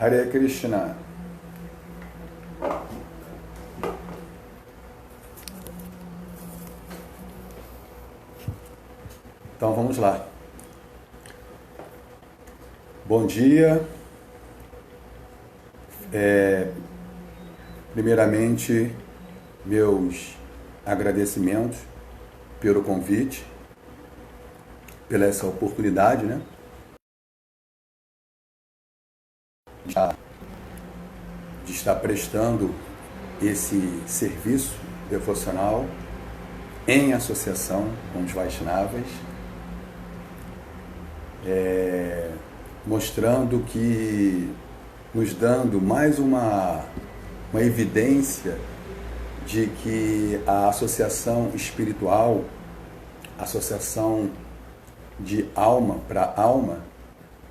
Hare Krishna. Então vamos lá. Bom dia. Primeiramente, meus agradecimentos pelo convite, pela essa oportunidade, né? De estar prestando esse serviço devocional em associação com os Vaishnavas, mostrando que, nos dando mais uma evidência de que a associação espiritual, associação de alma para alma,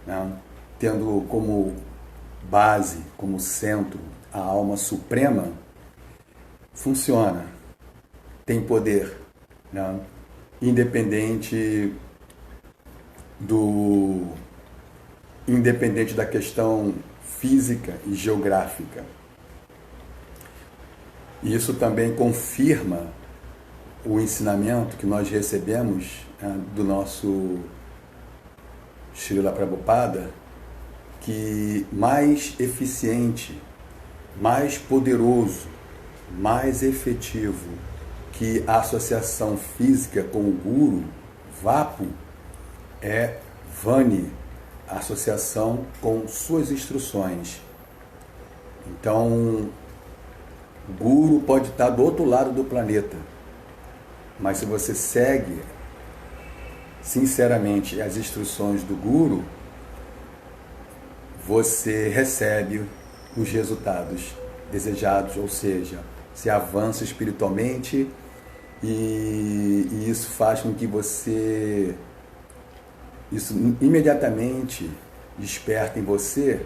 né, tendo como base, como centro, a alma suprema, funciona, tem poder, né, independente da questão física e geográfica. E isso também confirma o ensinamento que nós recebemos do nosso Srila Prabhupada, que mais eficiente, mais poderoso, mais efetivo que a associação física com o Guru, Vapu, é Vani, a associação com suas instruções. Então, o Guru pode estar do outro lado do planeta, mas se você segue sinceramente as instruções do Guru, você recebe os resultados desejados, ou seja, se avança espiritualmente e isso faz com que isso imediatamente desperta em você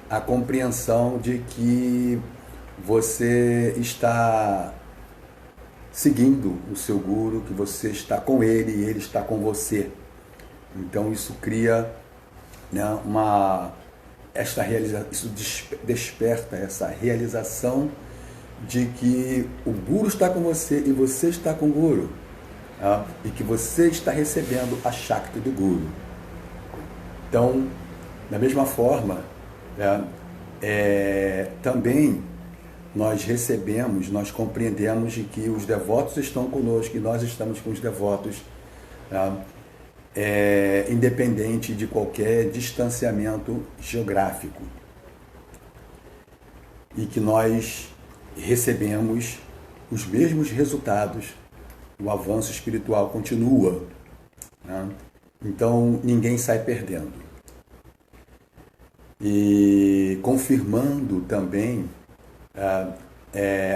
a compreensão de que você está seguindo o seu Guru, que você está com ele e ele está com você. Então isso cria, né, isso desperta essa realização de que o Guru está com você e você está com o Guru, tá? E que você está recebendo a Shakti do Guru. Então, da mesma forma, né, também nós compreendemos de que os devotos estão conosco e nós estamos com os devotos, tá? Independente de qualquer distanciamento geográfico. E que nós recebemos os mesmos resultados, o avanço espiritual continua, né? Então ninguém sai perdendo. E confirmando também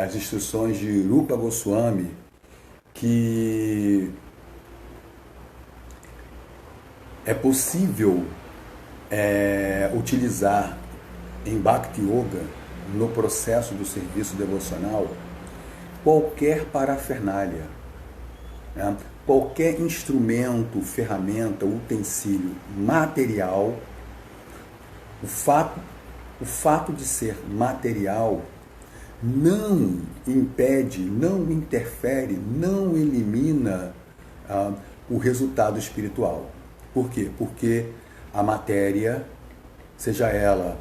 as instruções de Rupa Goswami, que é possível utilizar em Bhakti Yoga, no processo do serviço devocional, qualquer parafernália, né? Qualquer instrumento, ferramenta, utensílio material. O fato de ser material não impede, não interfere, não elimina o resultado espiritual. Por quê? Porque a matéria, seja ela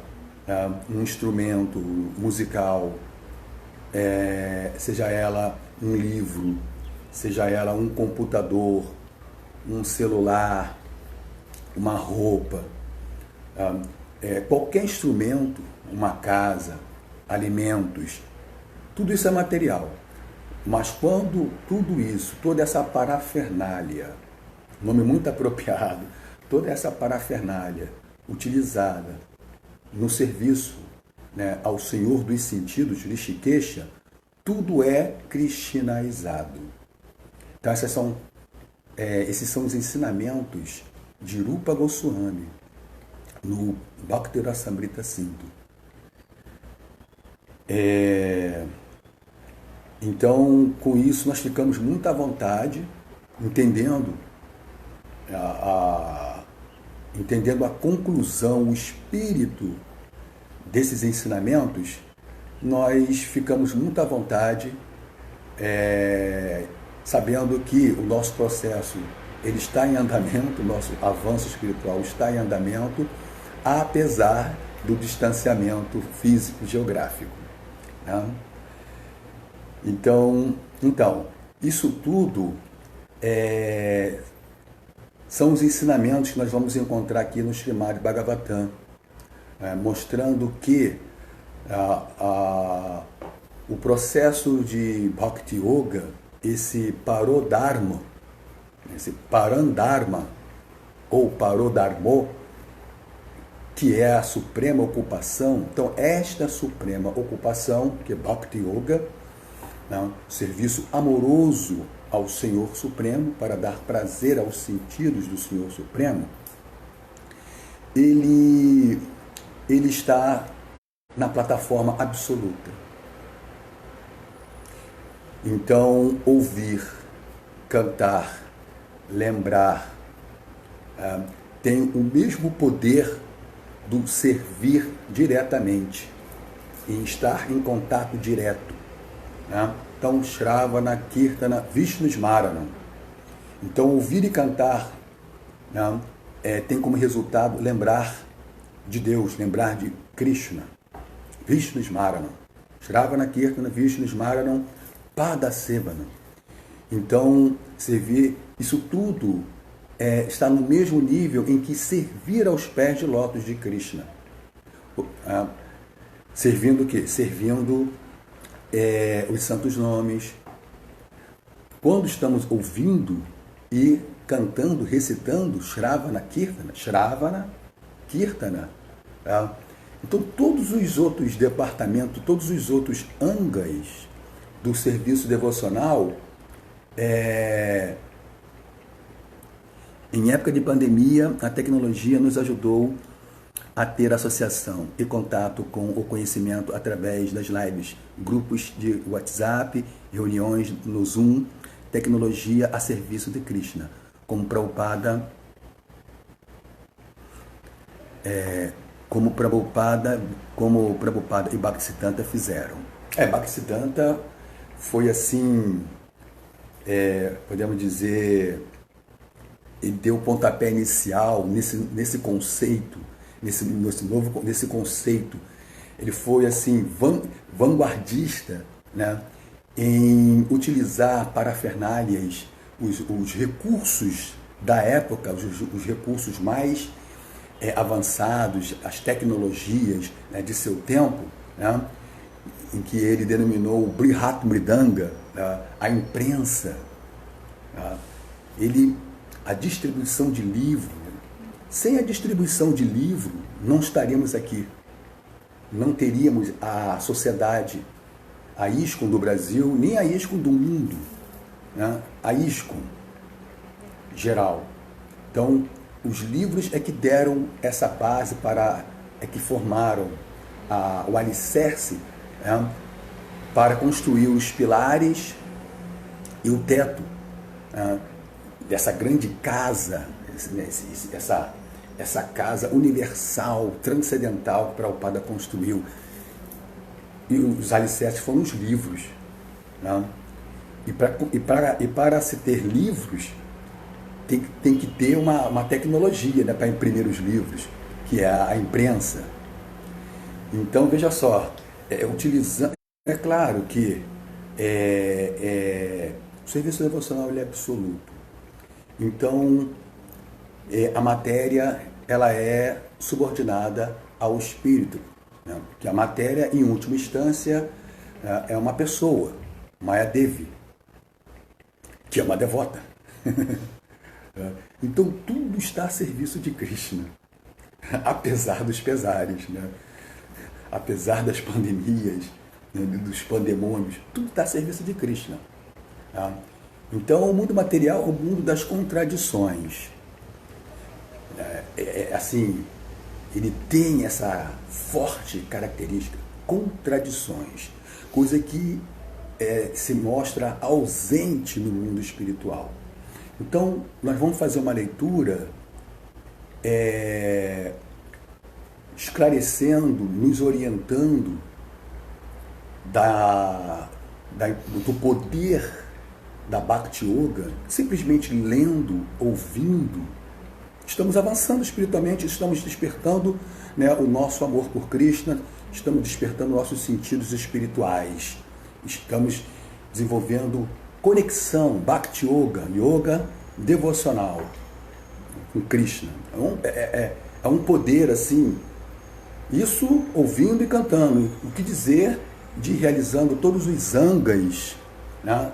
um instrumento musical, seja ela um livro, seja ela um computador, um celular, uma roupa, qualquer instrumento, uma casa, alimentos, tudo isso é material. Mas quando tudo isso, toda essa parafernália, nome muito apropriado, toda essa parafernália utilizada no serviço, né, ao Senhor dos Sentidos, Rishikesha, tudo é krishnaizado. Então esses são os ensinamentos de Rupa Goswami no Bhakti Rasamrita Sindhu. Então, com isso, nós ficamos muito à vontade, entendendo a conclusão, o espírito desses ensinamentos, nós ficamos muito à vontade, sabendo que o nosso processo ele está em andamento, o nosso avanço espiritual está em andamento, apesar do distanciamento físico geográfico. Né? Então, isso tudo são os ensinamentos que nós vamos encontrar aqui no Srimad Bhagavatam, mostrando que o processo de Bhakti Yoga, esse Parodharma, esse Parandharma, ou Parodharmo, que é a suprema ocupação. Então, esta suprema ocupação, que é Bhakti Yoga, né, serviço amoroso ao Senhor Supremo, para dar prazer aos sentidos do Senhor Supremo, ele está na plataforma absoluta. Então, ouvir, cantar, lembrar, tem o mesmo poder do servir diretamente, em estar em contato direto. Né? Então, Shravana, Kirtana, Vishnu Smarana. Então, ouvir e cantar, né, tem como resultado lembrar de Deus, lembrar de Krishna. Vishnu Smarana. Shravana, Kirtana, Vishnu Smarana, Padasevana. Então, servir, isso tudo está no mesmo nível em que servir aos pés de lótus de Krishna. Servindo o quê? Servindo os santos nomes. Quando estamos ouvindo e cantando, recitando Shravana, Kirtana, então todos os outros departamentos, todos os outros angas do serviço devocional, em época de pandemia, a tecnologia nos ajudou a ter associação e contato com o conhecimento através das lives, grupos de WhatsApp, reuniões no Zoom, tecnologia a serviço de Krishna, como Prabhupada e Bhaktisiddhanta fizeram. Bhaktisiddhanta foi assim, podemos dizer, ele deu o pontapé inicial nesse conceito, nesse conceito. Ele foi assim vanguardista, né, em utilizar parafernálias, os recursos da época, os recursos mais avançados, as tecnologias, né, de seu tempo, né, em que ele denominou o Brihat Mridanga, a imprensa, a distribuição de livro. Sem a distribuição de livro, não estaríamos aqui. Não teríamos a sociedade, a ISKCON do Brasil, nem a ISKCON do mundo, né? A ISKCON geral. Então, os livros é que deram essa base que formaram o alicerce, né, para construir os pilares e o teto, né, dessa grande casa, essa casa universal, transcendental que Prabhupada construiu. E os alicerces foram os livros. Né? E para se ter livros, tem que ter uma tecnologia, né, para imprimir os livros, que é a imprensa. Então, veja só, utilizando... É claro que o serviço devocional ele é absoluto. Então, a matéria ela é subordinada ao espírito, né? Porque a matéria, em última instância, é uma pessoa, Maya Devi, que é uma devota. Então, tudo está a serviço de Krishna, apesar dos pesares, né? Apesar das pandemias, né, dos pandemônios, tudo está a serviço de Krishna. Tá? Então, o mundo material é o mundo das contradições. Assim, ele tem essa forte característica, contradições, coisa que se mostra ausente no mundo espiritual. Então, nós vamos fazer uma leitura esclarecendo, nos orientando do poder da Bhakti Yoga, simplesmente lendo, ouvindo, estamos avançando espiritualmente, estamos despertando, né, o nosso amor por Krishna, estamos despertando nossos sentidos espirituais, estamos desenvolvendo conexão, Bhakti Yoga, yoga devocional com Krishna. É um poder assim, isso ouvindo e cantando. O que dizer de realizando todos os angas, né,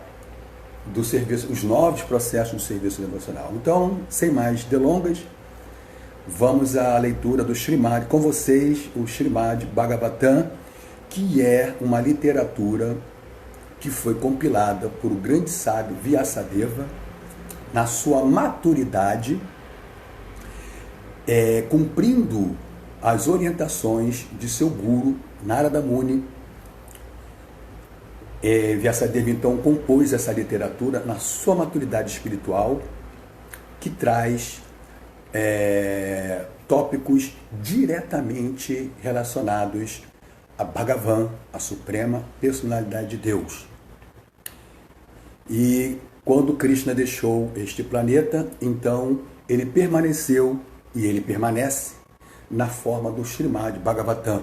do serviço, os novos processos do serviço devocional. Então, sem mais delongas, vamos à leitura do Srimad, com vocês, o Srimad Bhagavatam, que é uma literatura que foi compilada por o grande sábio Vyasadeva, na sua maturidade, cumprindo as orientações de seu guru, Narada Muni. Vyasadeva, então, compôs essa literatura na sua maturidade espiritual, que traz tópicos diretamente relacionados a Bhagavan, a suprema personalidade de Deus. E quando Krishna deixou este planeta, então ele permaneceu e ele permanece na forma do Srimad Bhagavatam,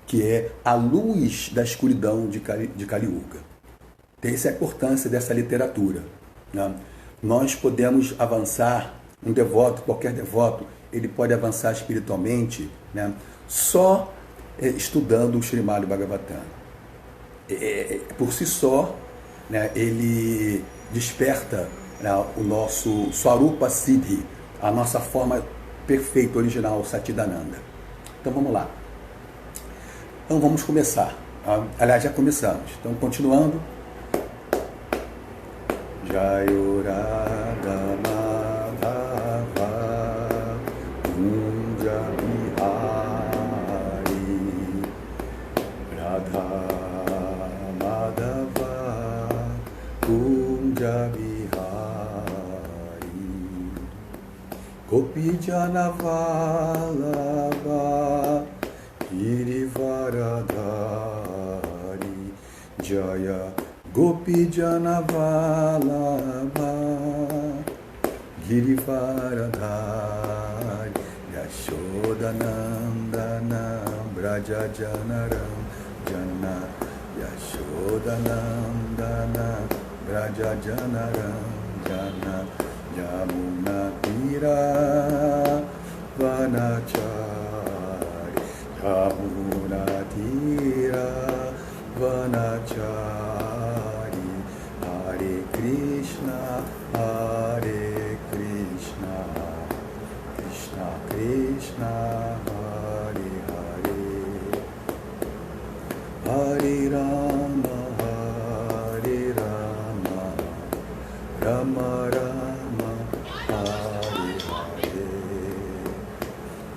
que é a luz da escuridão de Kali Yuga. Essa é a importância dessa literatura, né? Nós podemos avançar, um devoto, qualquer devoto, ele pode avançar espiritualmente, né, só estudando o Srimad Bhagavatam. Por si só, né, ele desperta, né, o nosso Swarupa Siddhi, a nossa forma perfeita, original, Satchidananda. Então vamos lá. Então vamos começar. Aliás, já começamos. Então, continuando. Jayo Radha Madhava Kunja Bihari Radha Madhava Kunja Bihari Gopi Jana Vallabha Girivaradhari Jaya Gopi Jana Vallabha Girivaradhari Yashodanandanam Braja Janaram Jana Yashodanandanam Braja Janaram Jana Yamuna Tira Vanachari Yamuna Tira Vanachari Hare Krishna Krishna Krishna Hare Hare Hare Rama Rama Rama Hare Hare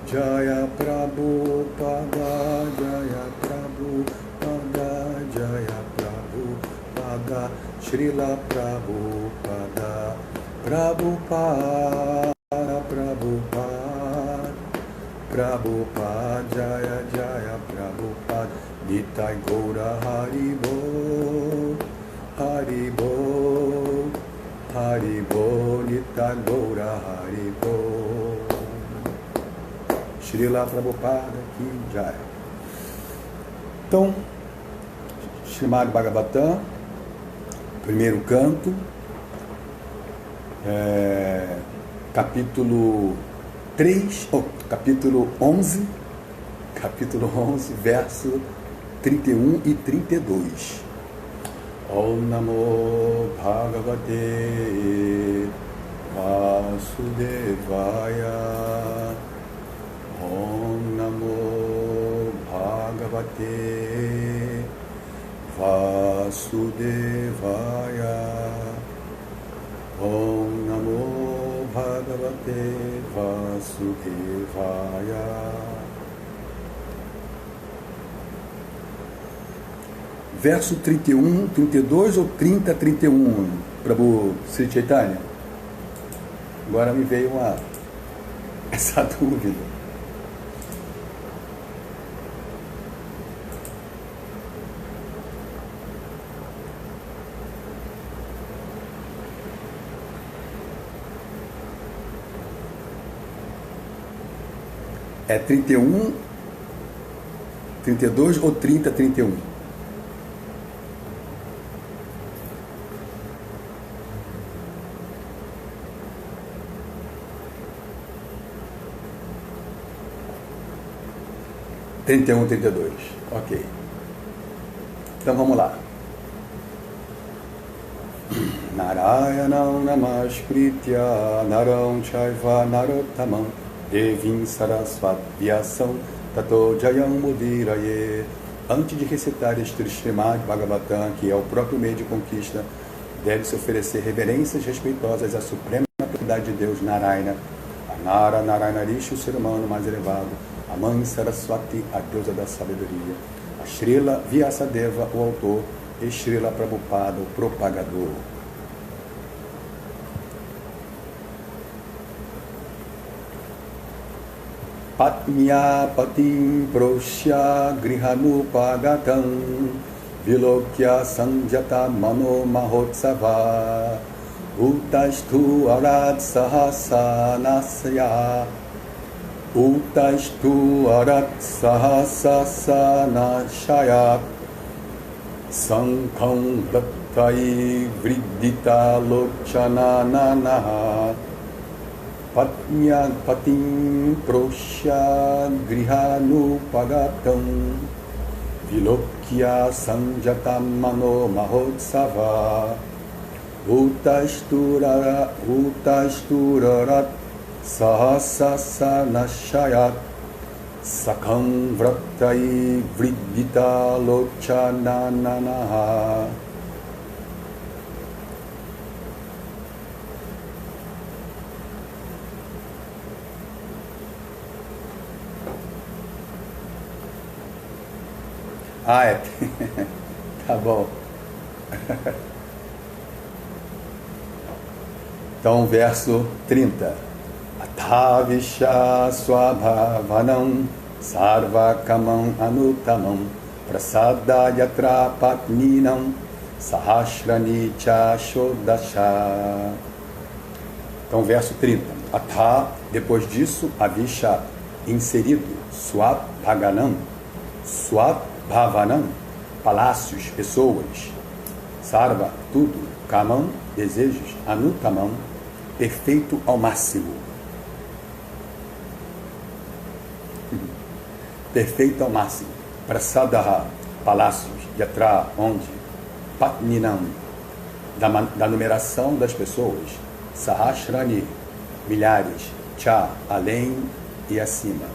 Jaya Prabhupada Jaya Prabhupada Jaya Prabhupada Srila Prabhupada Prabhupada Prabhupada Jaya Jaya Prabhupada Nitai Gaura Haribo Haribo Haribo Nitai Gaura Haribo Srila Prabhupada Ki Jaya. Então, Srimad Bhagavatam, primeiro canto, capítulo 3, capítulo 11, verso 31 e 32. Om Namo Bhagavate Vasudevaya. Om Namo Bhagavate Vasudevaya. Om Namo Bhagavate Vasudevaya. Verso 31, 32 ou 30, 31, Prabhu Sri Chaitanya? Agora me veio essa dúvida. É 31, 32 ou 30, 31? Trinta e um, 32. Ok. Então vamos lá. Narayanam namaskritya naram chaiva narottamam devim sarasvat vyasam tato jayam mudiraye. Antes de recitar este Srimad Bhagavatam, que é o próprio meio de conquista, deve-se oferecer reverências respeitosas à suprema autoridade de Deus, Narayana, a Nara Narayanarishi, o ser humano mais elevado, a mãe Saraswati, a deusa da sabedoria, a Srila Vyasadeva, o autor, e Srila Prabhupada, o propagador. Patmya patim proshya grihanupagatam vilokya sanjata mano mahotsava utastu arat sahasanasya utastu arat sahasanashaya sankham dattai vridita lochanananaha Patmya patim proshya grihanupagatam vilokya sanjatam mano mahotsava utasturarat sahasasanashayat sakham vrattai vridita lochanananaha. Ah, é. Tá bom. Então, verso 30. Athavisha swabhavanam sarvakamam anutamam prasadayatra patninam sahasrani cha shodasha. Então, verso 30. Atha, depois disso, avisha, inserido, swabhaganam, Bhavanam, palácios, pessoas, Sarva, tudo, Kamam, desejos, Anutamam, perfeito ao máximo. Perfeito ao máximo. Prasadaha, palácios, Yatra, onde? Patninam, da numeração das pessoas, Sahasrani, milhares, Cha, além e acima,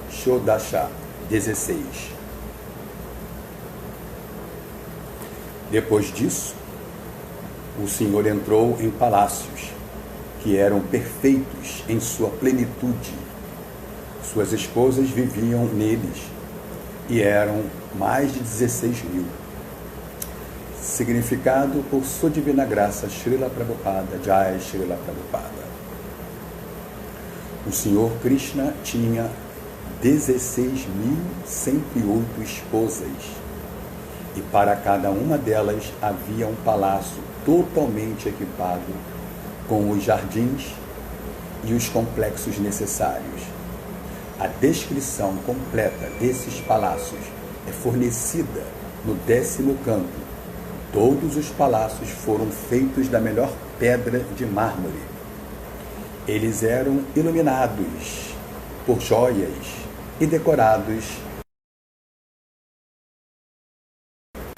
Shodasha, 16. Depois disso, o Senhor entrou em palácios que eram perfeitos em sua plenitude. Suas esposas viviam neles e eram mais de 16.000. Significado por sua divina graça, Srila Prabhupada, Jai Srila Prabhupada. O Senhor Krishna tinha 16.108 esposas. E para cada uma delas havia um palácio totalmente equipado com os jardins e os complexos necessários. A descrição completa desses palácios é fornecida no 10º canto. Todos os palácios foram feitos da melhor pedra de mármore. Eles eram iluminados por joias e decorados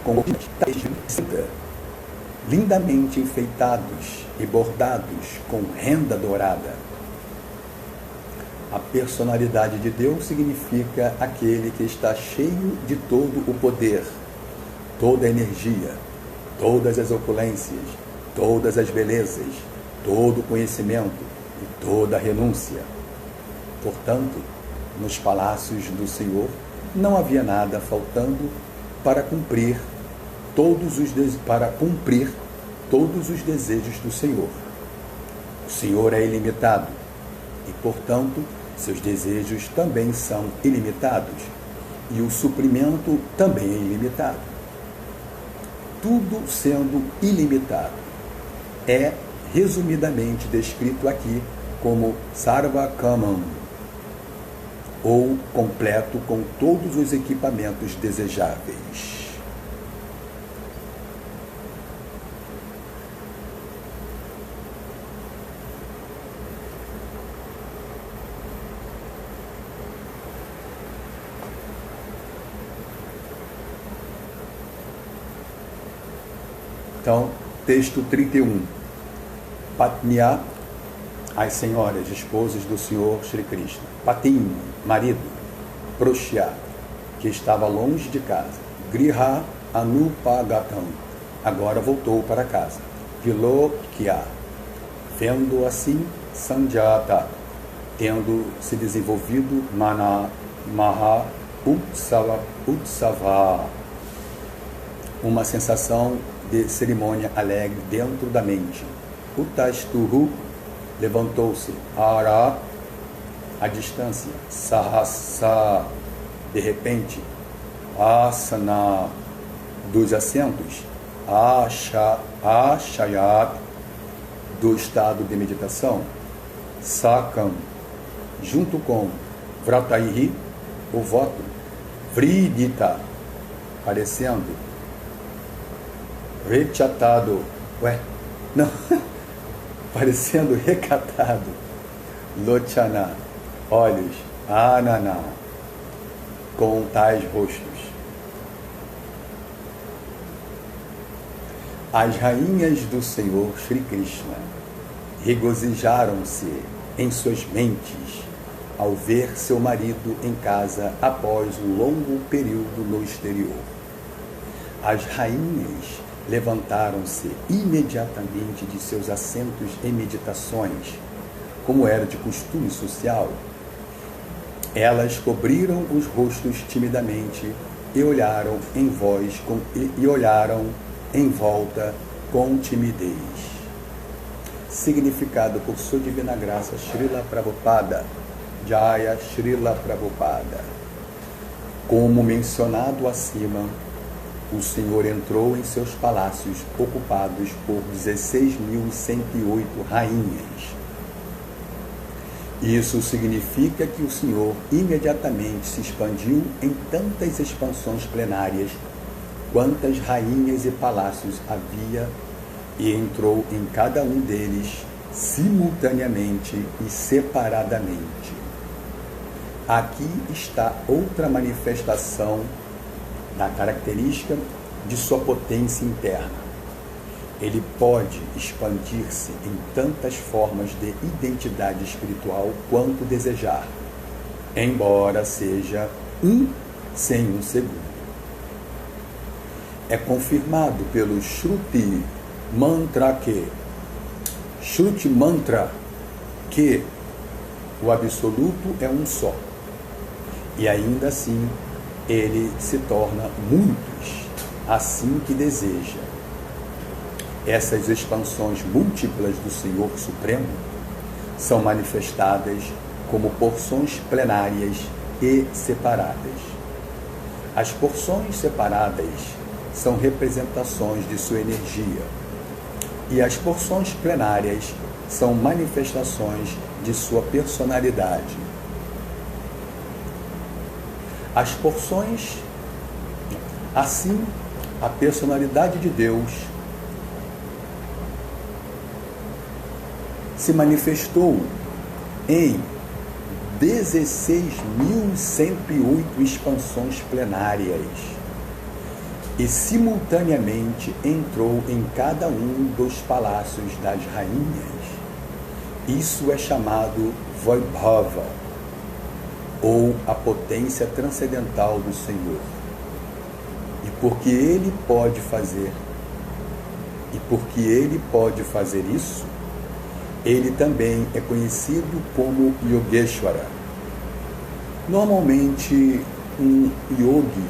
com seda, lindamente enfeitados e bordados com renda dourada. A personalidade de Deus significa aquele que está cheio de todo o poder, toda a energia, todas as opulências, todas as belezas, todo o conhecimento e toda a renúncia. Portanto, nos palácios do Senhor não havia nada faltando para cumprir todos os desejos do Senhor. O Senhor é ilimitado e, portanto, seus desejos também são ilimitados e o suprimento também é ilimitado. Tudo sendo ilimitado é resumidamente descrito aqui como Sarva Kamam. ou completo com todos os equipamentos desejáveis. Então, texto 31. Patnya, as senhoras, esposas do Senhor Shri Krishna. Patim, marido. Proshya, que estava longe de casa. Griha Anupagatam, agora voltou para casa. Vilokya, vendo assim, Sanjata, tendo se desenvolvido Mana Maha Utsava, uma sensação de cerimônia alegre dentro da mente. Utastuhu, levantou-se. Ara, a distância. Sahasa, de repente. Asana, dos assentos. Ashayat, do estado de meditação. Sakam, junto com. Vrataihi, o voto. Vridita, parecendo. Rechatado, parecendo recatado. Lochana, olhos. Anana, com tais rostos. As rainhas do Senhor Shri Krishna regozijaram-se em suas mentes ao ver seu marido em casa após um longo período no exterior. As rainhas levantaram-se imediatamente de seus assentos em meditações, como era de costume social. Elas cobriram os rostos timidamente e olharam em volta com timidez. Significado por sua divina graça, Srila Prabhupada, Jaya Srila Prabhupada. Como mencionado acima, o Senhor entrou em seus palácios ocupados por 16.108 rainhas. Isso significa que o Senhor imediatamente se expandiu em tantas expansões plenárias quantas rainhas e palácios havia e entrou em cada um deles simultaneamente e separadamente. Aqui está outra manifestação da característica de sua potência interna. Ele pode expandir-se em tantas formas de identidade espiritual quanto desejar, embora seja sem um segundo. É confirmado pelo Shruti Mantra que o absoluto é um só. E ainda assim, ele se torna muitos, assim que deseja. Essas expansões múltiplas do Senhor Supremo são manifestadas como porções plenárias e separadas. As porções separadas são representações de sua energia, e as porções plenárias são manifestações de sua personalidade. As porções, assim, a personalidade de Deus se manifestou em 16.108 expansões plenárias e simultaneamente entrou em cada um dos palácios das rainhas. Isso é chamado Vaibhava, ou a potência transcendental do Senhor. E porque Ele pode fazer isso, Ele também é conhecido como Yogeshwara. Normalmente, um yogi,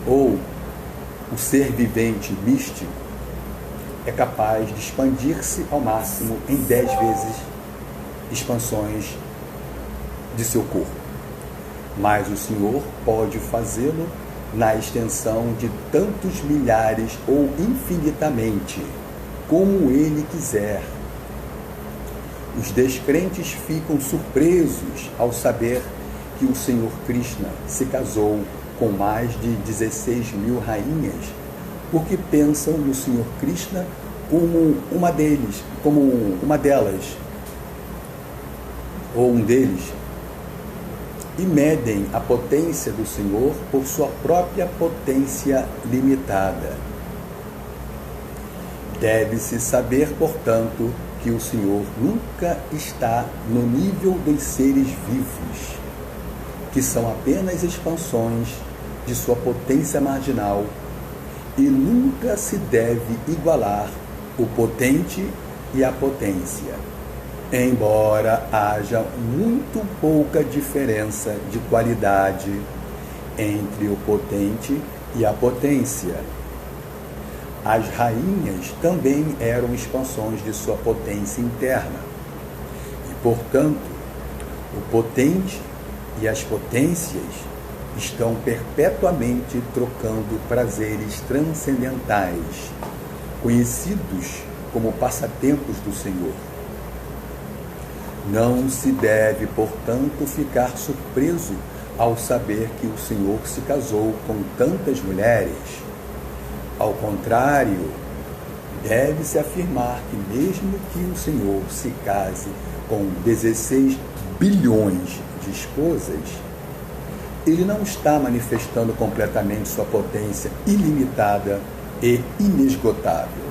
ou o ser vivente místico, é capaz de expandir-se ao máximo em 10 vezes expansões de seu corpo. Mas o Senhor pode fazê-lo na extensão de tantos milhares ou infinitamente, como Ele quiser. Os descrentes ficam surpresos ao saber que o Senhor Krishna se casou com mais de 16 mil rainhas, porque pensam no Senhor Krishna como uma delas, ou um deles, e medem a potência do Senhor por sua própria potência limitada. Deve-se saber, portanto, que o Senhor nunca está no nível dos seres vivos, que são apenas expansões de sua potência marginal, e nunca se deve igualar o potente e a potência, embora haja muito pouca diferença de qualidade entre o potente e a potência. As rainhas também eram expansões de sua potência interna, e, portanto, o potente e as potências estão perpetuamente trocando prazeres transcendentais, conhecidos como passatempos do Senhor. Não se deve, portanto, ficar surpreso ao saber que o Senhor se casou com tantas mulheres. Ao contrário, deve-se afirmar que mesmo que o Senhor se case com 16 bilhões de esposas, ele não está manifestando completamente sua potência ilimitada e inesgotável.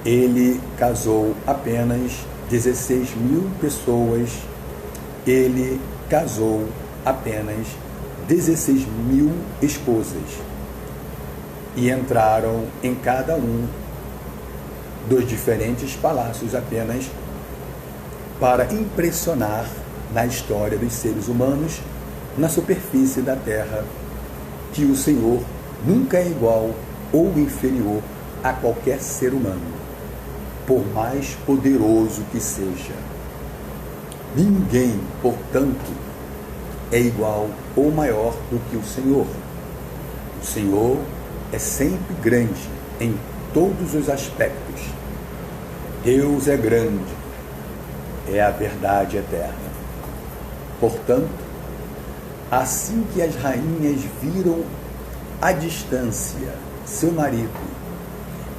Ele casou apenas 16 mil pessoas, ele casou apenas 16 mil esposas, e entraram em cada um dos diferentes palácios apenas para impressionar na história dos seres humanos na superfície da terra que o Senhor nunca é igual ou inferior a qualquer ser humano, por mais poderoso que seja. Ninguém, portanto, é igual ou maior do que o Senhor. O Senhor é sempre grande em todos os aspectos. Deus é grande, é a verdade eterna. Portanto, assim que as rainhas viram à distância seu marido,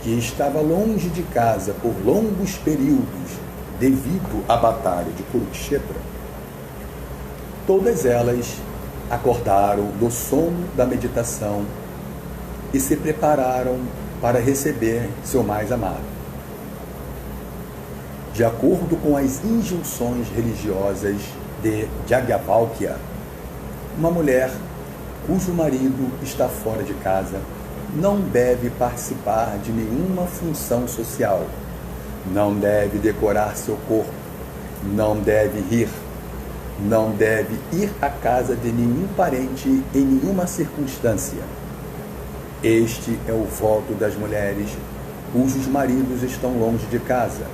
que estava longe de casa por longos períodos devido à batalha de Kurukshetra, todas elas acordaram do sono da meditação e se prepararam para receber seu mais amado. De acordo com as injunções religiosas de Yajnavalkya, uma mulher cujo marido está fora de casa não deve participar de nenhuma função social, não deve decorar seu corpo, não deve rir, não deve ir à casa de nenhum parente em nenhuma circunstância. Este é o voto das mulheres cujos maridos estão longe de casa.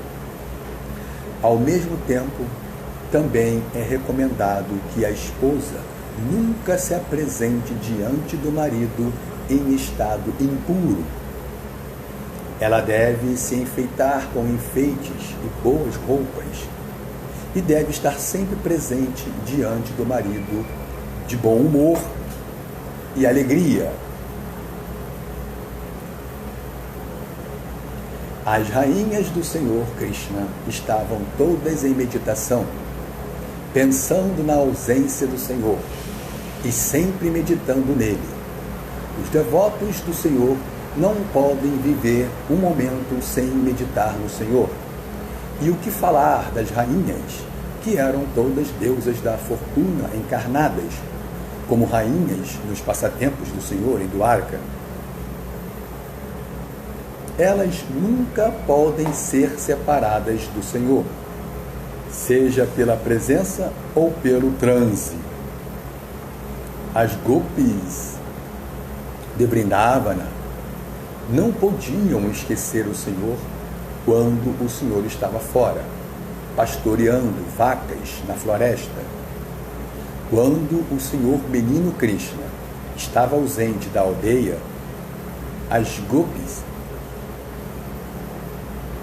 Ao mesmo tempo, também é recomendado que a esposa nunca se apresente diante do marido em estado impuro. Ela deve se enfeitar com enfeites e boas roupas e deve estar sempre presente diante do marido de bom humor e alegria. As rainhas do Senhor Krishna estavam todas em meditação, pensando na ausência do Senhor e sempre meditando nele. Os devotos do Senhor não podem viver um momento sem meditar no Senhor. E o que falar das rainhas, que eram todas deusas da fortuna encarnadas, como rainhas nos passatempos do Senhor em Dwarka? Elas nunca podem ser separadas do Senhor, seja pela presença ou pelo transe. As gopis de Vrindavana não podiam esquecer o Senhor quando o Senhor estava fora, pastoreando vacas na floresta. Quando o Senhor Menino Krishna estava ausente da aldeia, as gopis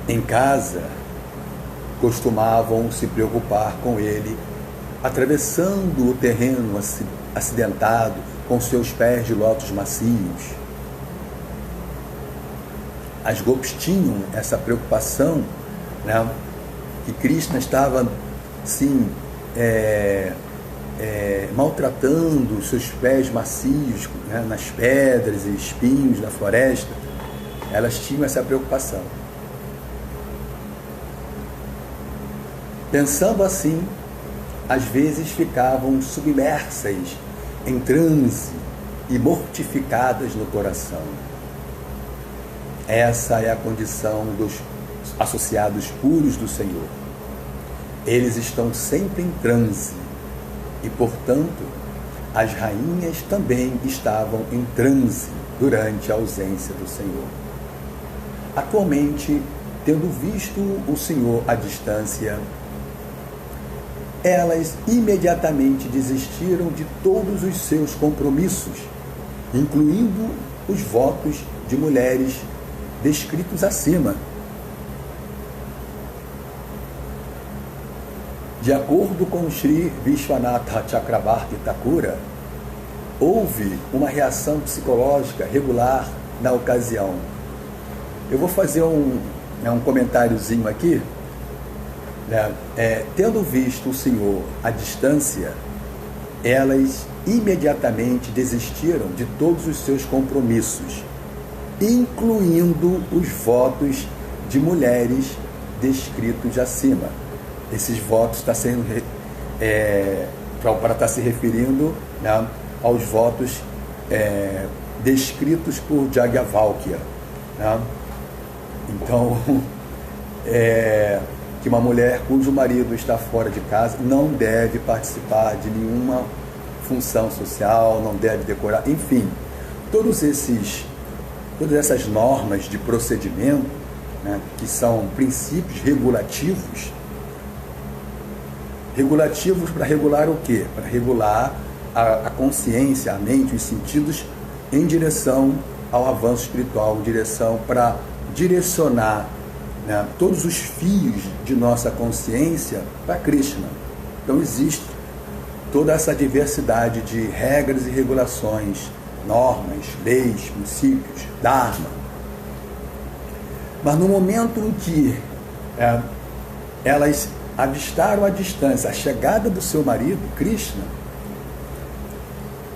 em casa costumavam se preocupar com ele, atravessando o terreno acidentado com seus pés de lótus macios. As Gopis tinham essa preocupação, né, que Krishna estava, sim, maltratando os seus pés macios, né, nas pedras e espinhos da floresta. Elas tinham essa preocupação. Pensando assim, às vezes ficavam submersas em transe e mortificadas no coração. Essa é a condição dos associados puros do Senhor. Eles estão sempre em transe e, portanto, as rainhas também estavam em transe durante a ausência do Senhor. Atualmente, tendo visto o Senhor à distância, elas imediatamente desistiram de todos os seus compromissos, incluindo os votos de mulheres descritos acima. De acordo com Sri Vishwanatha Chakravarti Thakura, houve uma reação psicológica regular na ocasião. Eu vou fazer um comentáriozinho aqui. Tendo visto o Senhor à distância, elas imediatamente desistiram de todos os seus compromissos, incluindo os votos de mulheres descritos acima. Esses votos está sendo para estar se referindo, né, aos votos descritos por Yajnavalkya, né? Então, que uma mulher cujo marido está fora de casa não deve participar de nenhuma função social, não deve decorar, enfim, todas essas normas de procedimento, né, que são princípios regulativos para regular o quê? Para regular a consciência, a mente, os sentidos em direção ao avanço espiritual, para direcionar, né, todos os fios de nossa consciência para Krishna. Então existe toda essa diversidade de regras e regulações, normas, leis, princípios, dharma. Mas no momento em que elas avistaram à distância a chegada do seu marido, Krishna,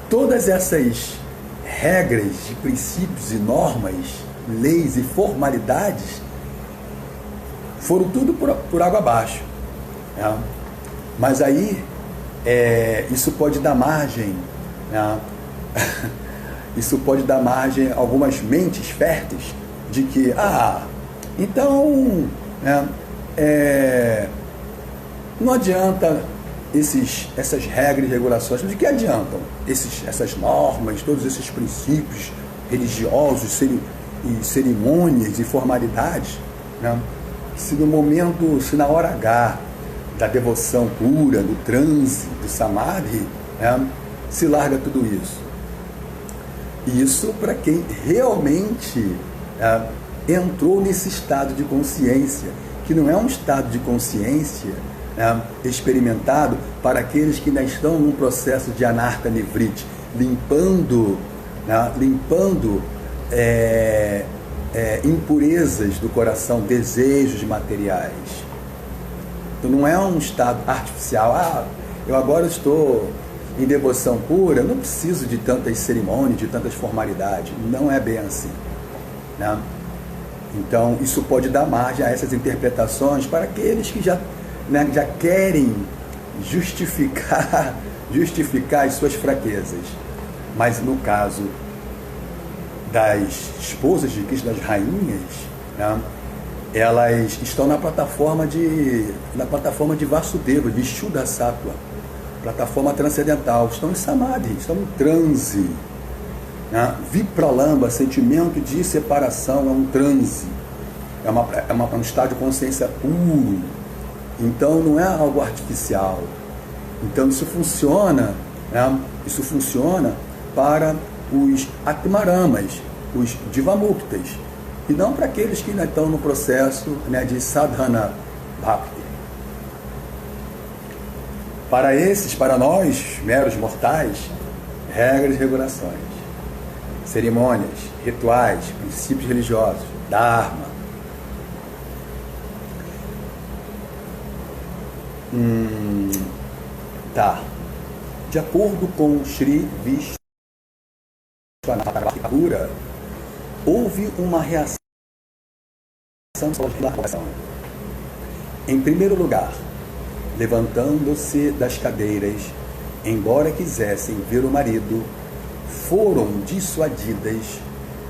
todas essas regras de princípios e normas, leis e formalidades foram tudo por água abaixo, né? Mas aí isso pode dar margem, né? Isso pode dar margem a algumas mentes férteis de que, então, né, não adianta essas regras e regulações. De que adiantam essas normas, todos esses princípios religiosos e cerimônias e formalidades, né? Se na hora H da devoção pura, do transe, do samadhi, né, se larga tudo isso. Isso para quem realmente entrou nesse estado de consciência, que não é um estado de consciência experimentado para aqueles que ainda estão num processo de anartha nivriti, limpando impurezas do coração, desejos materiais. Então não é um estado artificial. Eu agora estou em devoção pura, não preciso de tantas cerimônias, de tantas formalidades. Não é bem assim, né? Então isso pode dar margem a essas interpretações para aqueles que já querem justificar as suas fraquezas. Mas no caso das esposas de Krishna, das rainhas, né, elas estão na plataforma de Vasudeva, Vishuddha-sattva, plataforma transcendental, estão em samadhi, estão em transe, né? Vipralamba, sentimento de separação, é um transe, é um estado de consciência puro. Então não é algo artificial. Então isso funciona, né? Isso funciona para os Atmaramas, os Divamuktas, e não para aqueles que ainda estão no processo, né, de Sadhana Bhakti. Para nós, meros mortais, regras e regulações, cerimônias, rituais, princípios religiosos, dharma. Tá. De acordo com Sri Vishwanath Thakur, houve uma reação da população. Em primeiro lugar, levantando-se das cadeiras, embora quisessem ver o marido, foram dissuadidas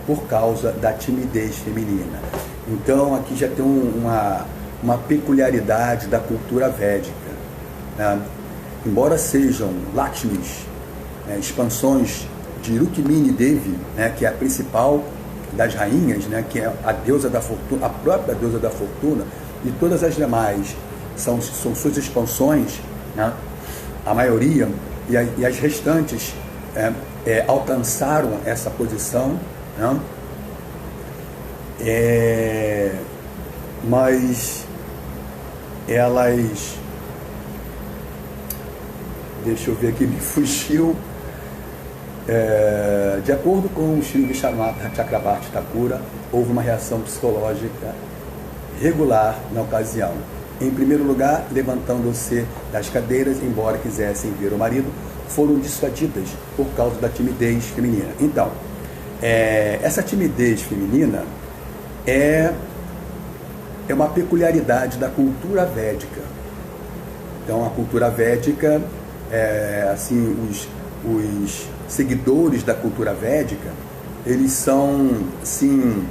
por causa da timidez feminina. Então, aqui já tem uma peculiaridade da cultura védica, né? Embora sejam Lakshmis, expansões de Rukmini Devi, né, que é a principal das rainhas, né, que é a deusa da fortuna, a própria deusa da fortuna, e todas as demais são suas expansões, né, a maioria, e as restantes alcançaram essa posição, né, mas elas, deixa eu ver aqui, me fugiu. De acordo com o Sri Vishwanath Chakrabarti Thakur, houve uma reação psicológica regular na ocasião. Em primeiro lugar, levantando-se das cadeiras, embora quisessem ver o marido, foram dissuadidas por causa da timidez feminina. Então, essa timidez feminina é uma peculiaridade da cultura védica. Então, a cultura védica, assim, os seguidores da cultura védica, eles são, assim,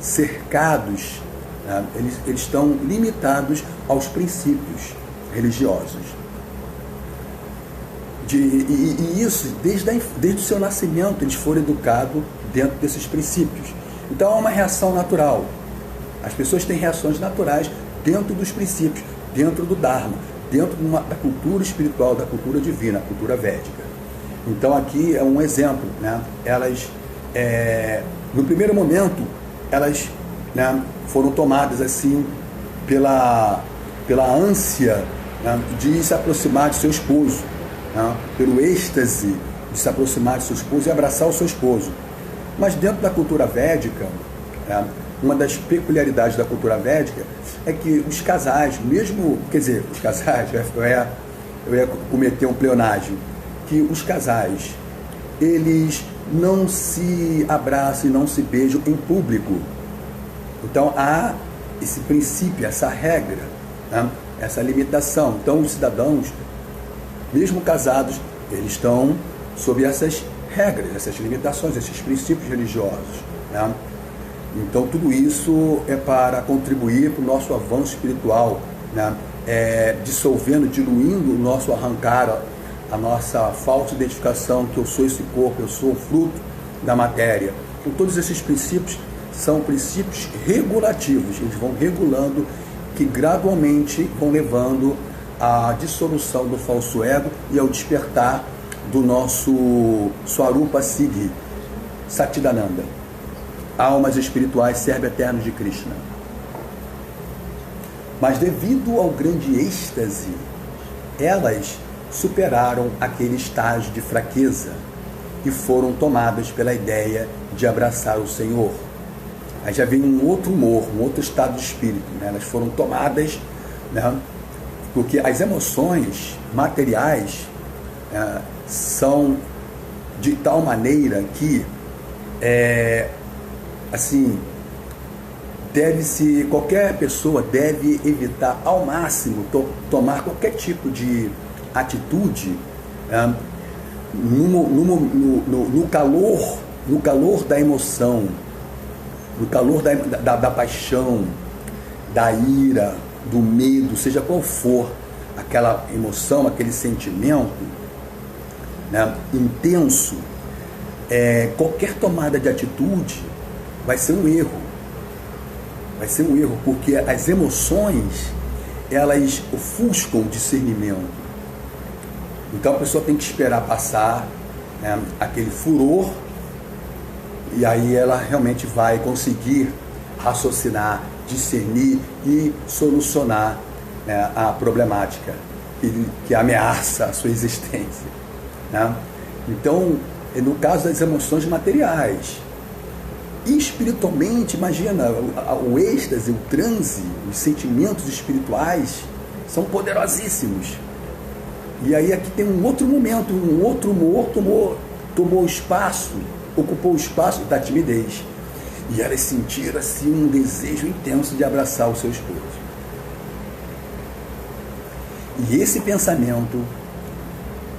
cercados, né? Eles estão limitados aos princípios religiosos. E isso, desde o seu nascimento, eles foram educados dentro desses princípios. Então, é uma reação natural. As pessoas têm reações naturais dentro dos princípios, dentro do Dharma, dentro da cultura espiritual, da cultura divina, a cultura védica. Então, aqui é um exemplo, né? Elas, no primeiro momento, elas, né, foram tomadas assim pela ânsia, né, de se aproximar de seu esposo, né, pelo êxtase de se aproximar de seu esposo e abraçar o seu esposo. Mas dentro da cultura védica, né, uma das peculiaridades da cultura védica é que os casais, mesmo, quer dizer, os casais, eu ia cometer um pleonasmo, que os casais, eles não se abraçam e não se beijam em público. Então há esse princípio, essa regra, né, essa limitação. Então os cidadãos, mesmo casados, eles estão sob essas regras, essas limitações, esses princípios religiosos, né? Então tudo isso é para contribuir para o nosso avanço espiritual, né? Dissolvendo, diluindo o nosso arrancar, a nossa falsa identificação que eu sou esse corpo, eu sou o fruto da matéria. Então todos esses princípios são princípios regulativos, eles vão regulando, que gradualmente vão levando à dissolução do falso ego e ao despertar do nosso Swarupa Siddhi, Satchidananda, almas espirituais servos eternos de Krishna. Mas devido ao grande êxtase, elas superaram aquele estágio de fraqueza e foram tomadas pela ideia de abraçar o Senhor. Aí já vem um outro humor, um outro estado de espírito, né? Elas foram tomadas, né? Porque as emoções materiais são de tal maneira que assim, qualquer pessoa deve evitar ao máximo tomar qualquer tipo de atitude no calor da emoção, no calor da paixão, da ira, do medo, seja qual for aquela emoção, aquele sentimento, né, intenso, qualquer tomada de atitude vai ser um erro. Vai ser um erro, porque as emoções, elas ofuscam o discernimento. Então a pessoa tem que esperar passar, né, aquele furor, e aí ela realmente vai conseguir raciocinar, discernir e solucionar né, a problemática que ameaça a sua existência, né? Então, no caso das emoções materiais, e espiritualmente, imagina, o êxtase, o transe, os sentimentos espirituais são poderosíssimos. E aí aqui tem um outro momento, um outro humor tomou espaço, ocupou o espaço da timidez. E elas sentiram assim um desejo intenso de abraçar o seu esposo. E esse pensamento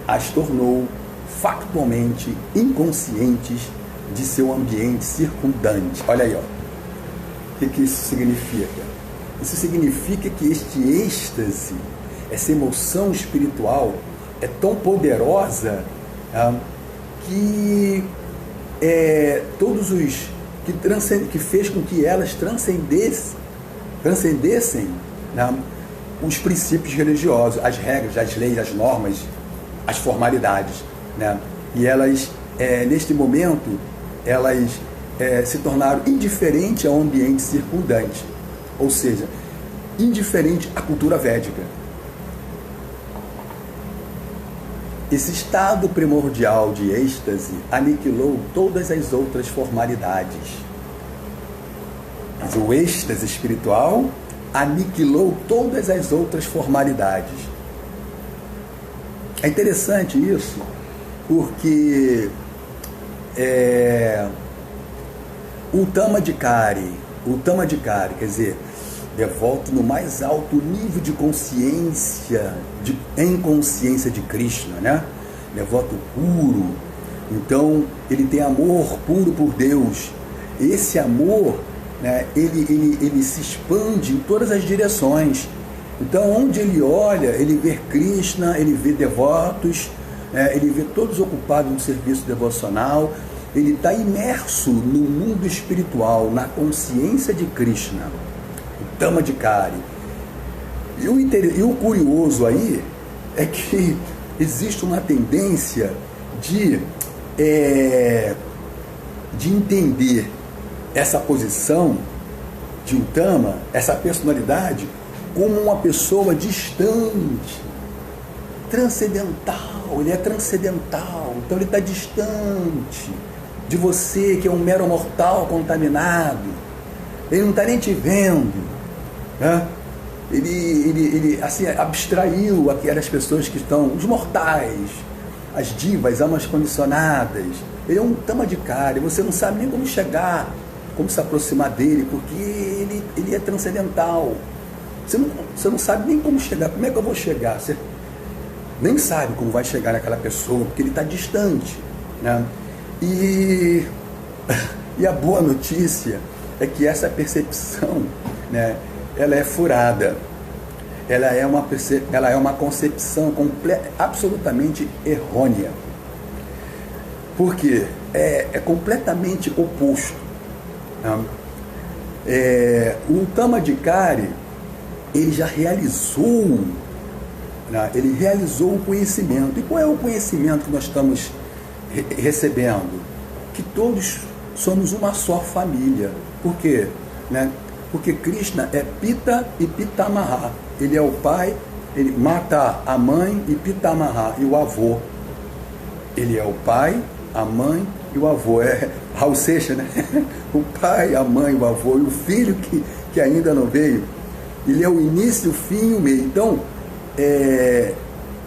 as tornou factualmente inconscientes de seu ambiente circundante. Olha aí, ó. O que isso significa? Isso significa que este êxtase, essa emoção espiritual é tão poderosa, que todos os que fez com que elas transcendessem, né, os princípios religiosos, as regras, as leis, as normas, as formalidades, né? E elas, neste momento, elas se tornaram indiferentes ao ambiente circundante, ou seja, indiferente à cultura védica. Esse estado primordial de êxtase aniquilou todas as outras formalidades. Mas o êxtase espiritual aniquilou todas as outras formalidades. É interessante isso, porque o Tamadikari, quer dizer, devoto no mais alto nível de consciência, em consciência de Krishna, né? Devoto puro. Então, ele tem amor puro por Deus. Esse amor, né, ele se expande em todas as direções. Então, onde ele olha, ele vê Krishna, ele vê devotos, ele vê todos ocupados no serviço devocional. Ele está imerso no mundo espiritual, na consciência de Krishna, o Tamadikari. E o curioso aí é que existe uma tendência de entender essa posição de um Tama, essa personalidade, como uma pessoa distante, transcendental. Ele é transcendental, então ele está distante de você, que é um mero mortal contaminado. Ele não está nem te vendo, né? Ele assim, abstraiu aquelas pessoas que estão, os mortais, as divas, almas condicionadas. Ele é um Tamadikari, você não sabe nem como chegar, como se aproximar dele, porque ele é transcendental. Você não sabe nem como chegar. Como é que eu vou chegar? Você nem sabe como vai chegar naquela pessoa, porque ele está distante, né? E a boa notícia é que essa percepção, né, ela é furada. Ela é uma concepção absolutamente errônea. Porque é completamente oposto, né? O Tamadikari, ele já realizou, né? Ele realizou o conhecimento. E qual é o conhecimento que nós estamos recebendo? Que todos somos uma só família. Por quê? Né? Porque Krishna é Pita e Pitamaha. Ele é o pai, ele mata a mãe e Pitamaha, e o avô. Ele é o pai, a mãe e o avô. É Raul Seixas, né? O pai, a mãe, o avô e o filho que ainda não veio. Ele é o início, o fim e o meio. Então,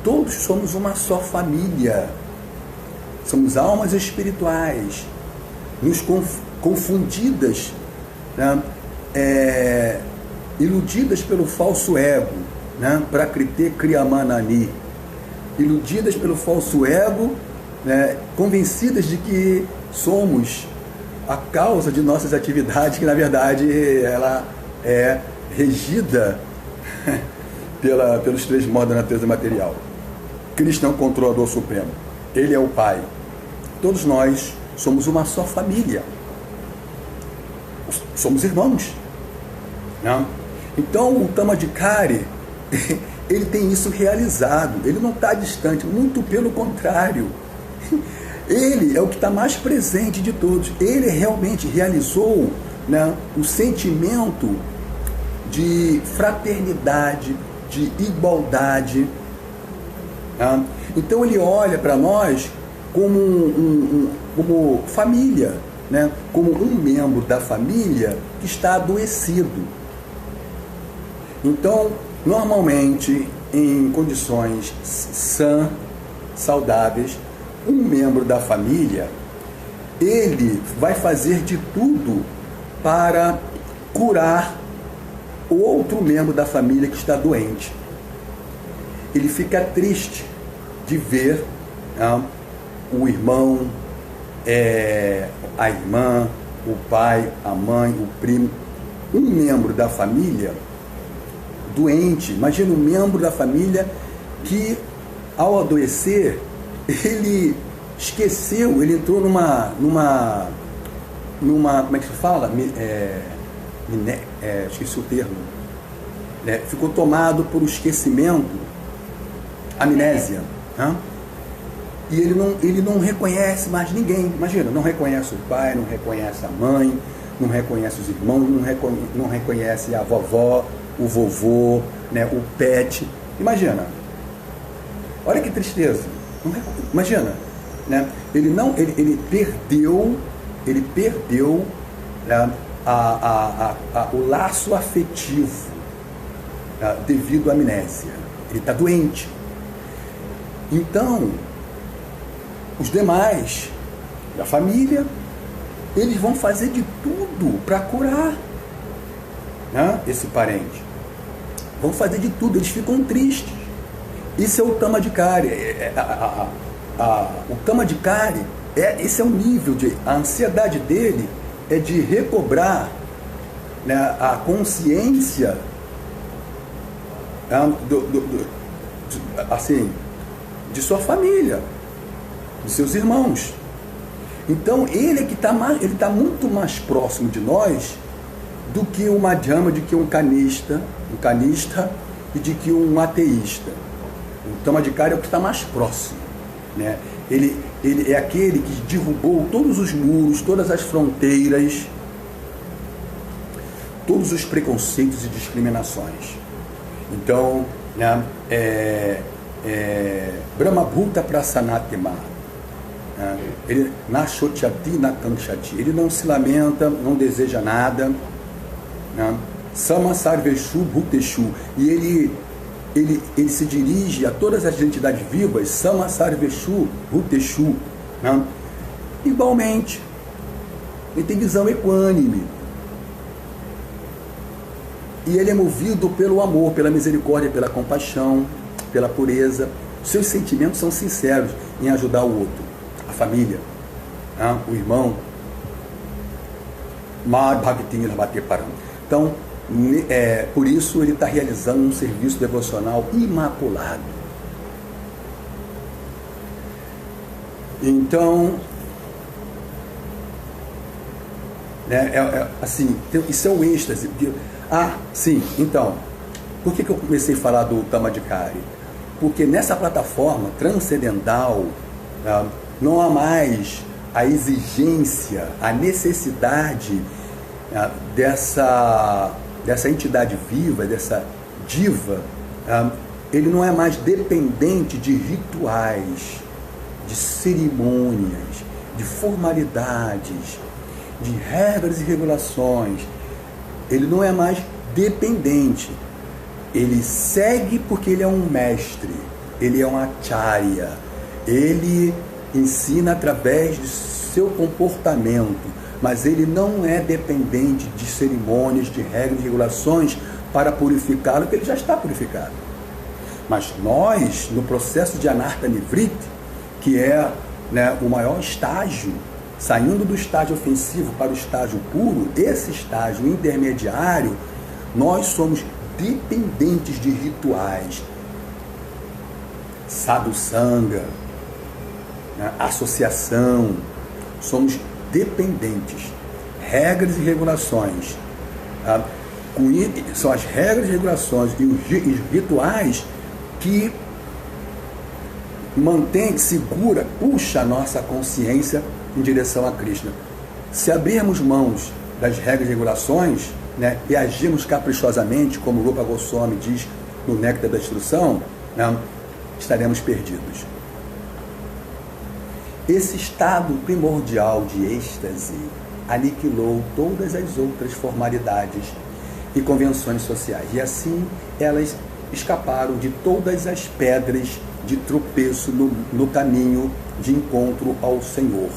todos somos uma só família. Somos almas espirituais, nos confundidas, né? Iludidas pelo falso ego, né? Prakriti Kriyamanani. Iludidas pelo falso ego, né? Convencidas de que somos a causa de nossas atividades, que na verdade ela é regida pelos três modos da natureza material. Krishna é o controlador supremo. Ele é o Pai. Todos nós somos uma só família. Somos irmãos, né? Então o Tamadikari, ele tem isso realizado. Ele não está distante, muito pelo contrário. Ele é o que está mais presente de todos. Ele realmente realizou, né, o sentimento de fraternidade, de igualdade. Né? Então ele olha para nós como família, né? Como um membro da família que está adoecido. Então, normalmente, em condições sãs, saudáveis, um membro da família, ele vai fazer de tudo para curar o outro membro da família que está doente. Ele fica triste de ver o irmão, a irmã, o pai, a mãe, o primo, um membro da família doente. Imagina um membro da família que, ao adoecer, ele esqueceu, ele entrou numa como é que se fala? Esqueci o termo. Ficou tomado por esquecimento, amnésia. Né? E ele não reconhece mais ninguém. Imagina, não reconhece o pai, não reconhece a mãe, não reconhece os irmãos, não reconhece a vovó, o vovô, né, o pet. Imagina. Olha que tristeza. Imagina, né? Ele perdeu né, o laço afetivo devido à amnésia. Ele está doente. Então, os demais da família, eles vão fazer de tudo para curar, né, esse parente. Vão fazer de tudo, eles ficam tristes. Isso é o tamadikari. O tamadikari, esse é o nível a ansiedade dele é de recobrar, né, a consciência assim, de sua família, de seus irmãos. Então ele é que está muito mais próximo de nós do que o madhyama, de que um canista e de que um ateísta. O tamadikari é o que está mais próximo, né? Ele é aquele que derrubou todos os muros, todas as fronteiras, todos os preconceitos e discriminações. Então, né, Brahmabhuta Prasanatma, né, ele Nashotyati Nakanshati, ele não se lamenta, não deseja nada, né, Sama Sarveshu Bhuteshu, e ele se dirige a todas as entidades vivas, Sama Sarveshu Bhuteshu, né, igualmente. Ele tem visão equânime. E ele é movido pelo amor, pela misericórdia, pela compaixão, pela pureza. Seus sentimentos são sinceros em ajudar o outro, a família, né, o irmão. Então, por isso ele está realizando um serviço devocional imaculado. Então, assim, isso é o êxtase. Sim, então, por que eu comecei a falar do tamadikari? Porque nessa plataforma transcendental, não há mais a exigência, a necessidade dessa entidade viva, dessa diva. Ele não é mais dependente de rituais, de cerimônias, de formalidades, de regras e regulações. Ele não é mais dependente. Ele segue porque ele é um mestre, ele é um acharya, ele ensina através do seu comportamento, mas ele não é dependente de cerimônias, de regras e regulações para purificá-lo, porque ele já está purificado. Mas nós, no processo de Anartha Nivriti, que é, né, o maior estágio, saindo do estágio ofensivo para o estágio puro, esse estágio intermediário, nós somos dependentes de rituais, sadhu-sanga, né, associação, somos dependentes. Regras e regulações, são as regras e regulações e os rituais que mantém, segura, puxa a nossa consciência em direção a Krishna. Se abrirmos mãos das regras e regulações, né, e agirmos caprichosamente, como Rupa Goswami diz, no néctar da instrução, né, estaremos perdidos. Esse estado primordial de êxtase aniquilou todas as outras formalidades e convenções sociais. E assim elas escaparam de todas as pedras de tropeço no caminho de encontro ao Senhor.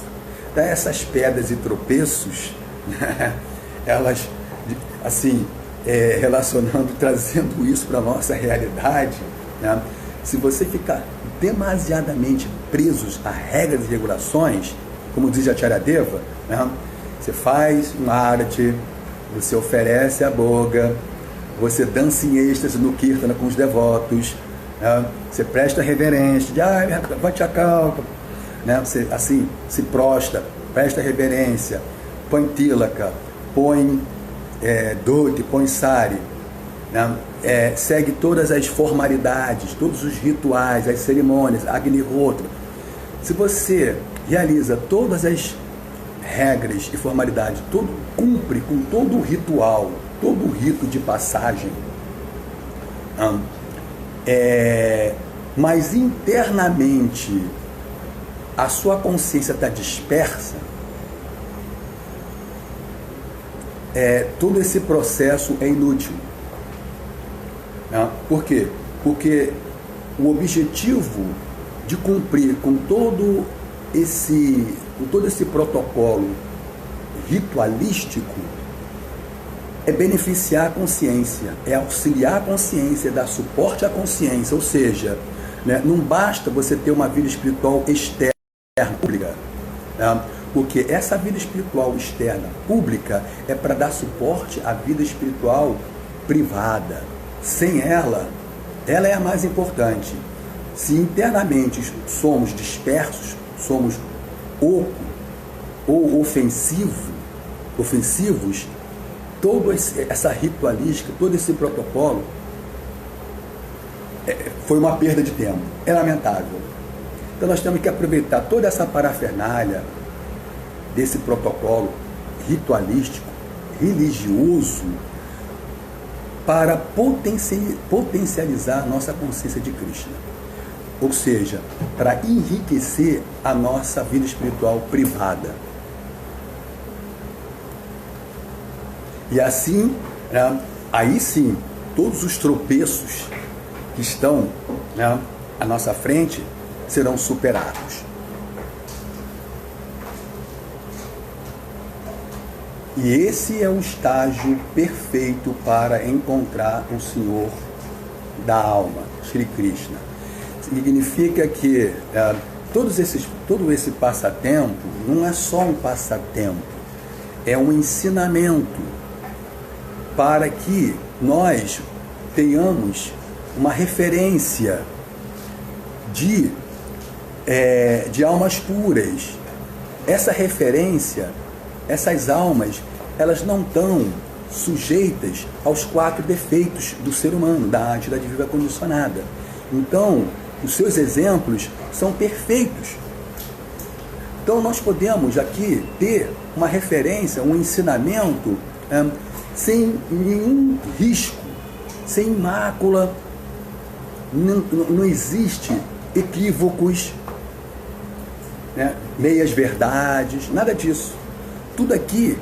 Então, essas pedras e tropeços, elas, assim, relacionando, trazendo isso para a nossa realidade, né? Se você ficar demasiadamente presos a regras e regulações, como diz a Charyadeva, né? Você faz uma arte, você oferece a boga, você dança em êxtase no Kirtana com os devotos, né? Você presta reverência, Vachakal, né? Você assim se prostra, presta reverência, põe tilaka, põe dhoti, põe sari, né? Segue todas as formalidades, todos os rituais, as cerimônias, Agnihotra. Se você realiza todas as regras e formalidades, cumpre com todo o ritual, todo o rito de passagem, mas internamente a sua consciência está dispersa, todo esse processo é inútil. Por quê? Porque o objetivo de cumprir com todo esse protocolo ritualístico é beneficiar a consciência, é auxiliar a consciência, dar suporte à consciência, ou seja, né, não basta você ter uma vida espiritual externa, pública, né, porque essa vida espiritual externa, pública, é para dar suporte à vida espiritual privada. Sem ela, ela é a mais importante. Se internamente somos dispersos, somos oco ou ofensivos, toda essa ritualística, todo esse protocolo foi uma perda de tempo. É lamentável. Então nós temos que aproveitar toda essa parafernália desse protocolo ritualístico, religioso, para potencializar a nossa consciência de Krishna. Ou seja, para enriquecer a nossa vida espiritual privada. E assim, aí sim, todos os tropeços que estão à nossa frente serão superados. E esse é o estágio perfeito para encontrar o Senhor da alma, Shri Krishna. Significa que todo esse passatempo não é só um passatempo, é um ensinamento para que nós tenhamos uma referência de almas puras. Essa referência, essas almas, elas não estão sujeitas aos 4 defeitos do ser humano, da arte vida condicionada. Então, os seus exemplos são perfeitos. Então, nós podemos aqui ter uma referência, um ensinamento sem nenhum risco, sem mácula, não existe equívocos, né, meias verdades, nada disso. Tudo aqui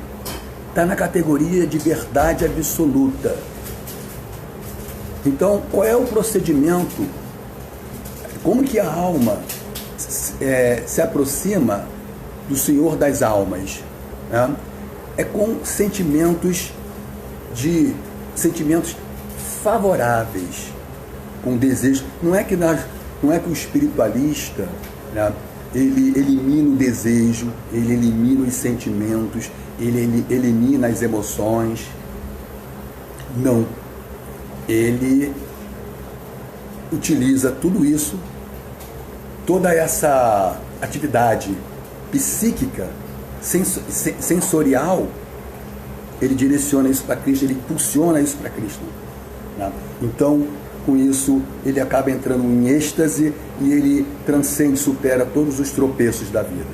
está na categoria de verdade absoluta. Então, qual é o procedimento? Como que a alma se aproxima do Senhor das almas? Né? É com sentimentos favoráveis, com desejo. Não é que o espiritualista, né, ele elimina o desejo, ele elimina os sentimentos, ele elimina as emoções. Não. Ele utiliza tudo isso, toda essa atividade psíquica, sensorial, ele direciona isso para Krishna, ele impulsiona isso para Krishna. Né? Então, com isso, ele acaba entrando em êxtase e ele transcende, supera todos os tropeços da vida.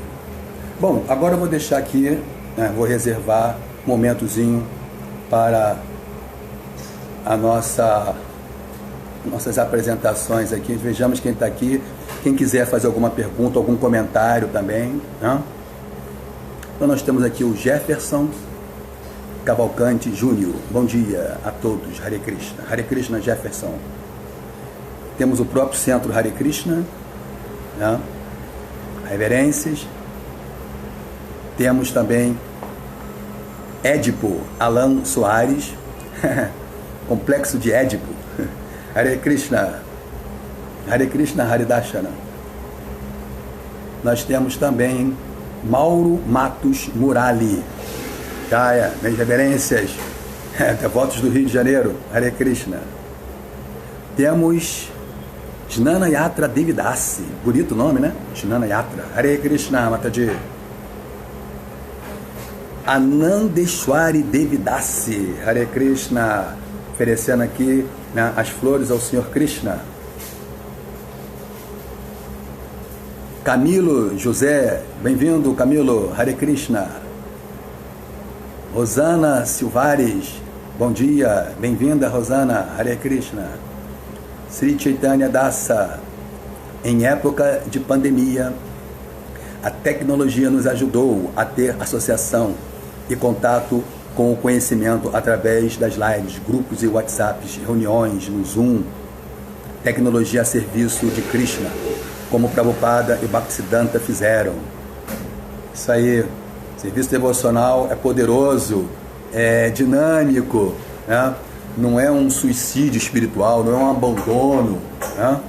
Bom, agora eu vou deixar aqui, né, vou reservar um momentozinho para a nossa nossas apresentações aqui. Vejamos quem está aqui. Quem quiser fazer alguma pergunta, algum comentário também. Né? Então nós temos aqui o Jefferson Cavalcante Júnior. Bom dia a todos. Hare Krishna. Hare Krishna, Jefferson. Temos o próprio Centro Hare Krishna. Né? Reverências. Temos também Édipo Alan Soares. Complexo de Édipo. Hare Krishna. Hare Krishna, Hare Dashana. Nós temos também Mauro Matos Murali. Jaya, minhas reverências. Devotos do Rio de Janeiro. Hare Krishna. Temos Jnana Yatra Devidasi. Bonito nome, né? Jnana Yatra. Hare Krishna, Mataji. Anandeshwari Devidasi. Hare Krishna. Oferecendo aqui, né, as flores ao Senhor Krishna. Camilo José. Bem-vindo, Camilo. Hare Krishna. Rosana Silvares. Bom dia. Bem-vinda, Rosana. Hare Krishna. Sri Chaitanya Dasa. Em época de pandemia, a tecnologia nos ajudou a ter associação e contato com o conhecimento através das lives, grupos e WhatsApps, reuniões no Zoom. Tecnologia a serviço de Krishna, como Prabhupada e Bhaktisiddhanta fizeram. Isso aí. Serviço devocional é poderoso, é dinâmico, né? Não é um suicídio espiritual, não é um abandono. Né?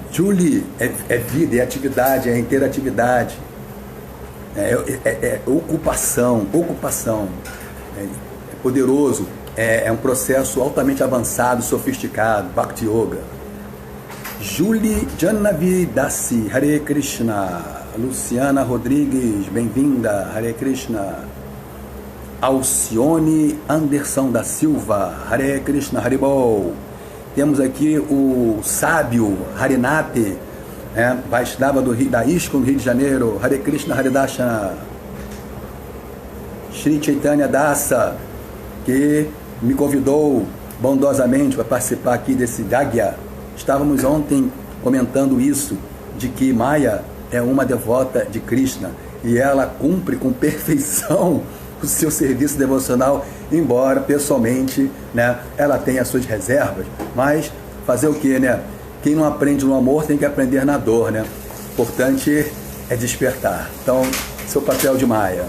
Julie é vida, é atividade, é interatividade, é ocupação, é poderoso, é um processo altamente avançado, sofisticado, Bhakti Yoga. Julie Janavi Dasi, Hare Krishna. Luciana Rodrigues, bem-vinda, Hare Krishna. Alcione Anderson da Silva, Hare Krishna, Haribol. Temos aqui o sábio Harinate, Vaishnava da ISKCON, Rio de Janeiro, Hare Krishna, Hare Dashana. Sri Chaitanya Dasa, que me convidou bondosamente para participar aqui desse Yagya. Estávamos ontem comentando isso, de que Maya é uma devota de Krishna e ela cumpre com perfeição o seu serviço devocional, embora pessoalmente, né, ela tenha as suas reservas, mas fazer o que, né? Quem não aprende no amor tem que aprender na dor, né? Importante é despertar. Então, seu papel de Maya.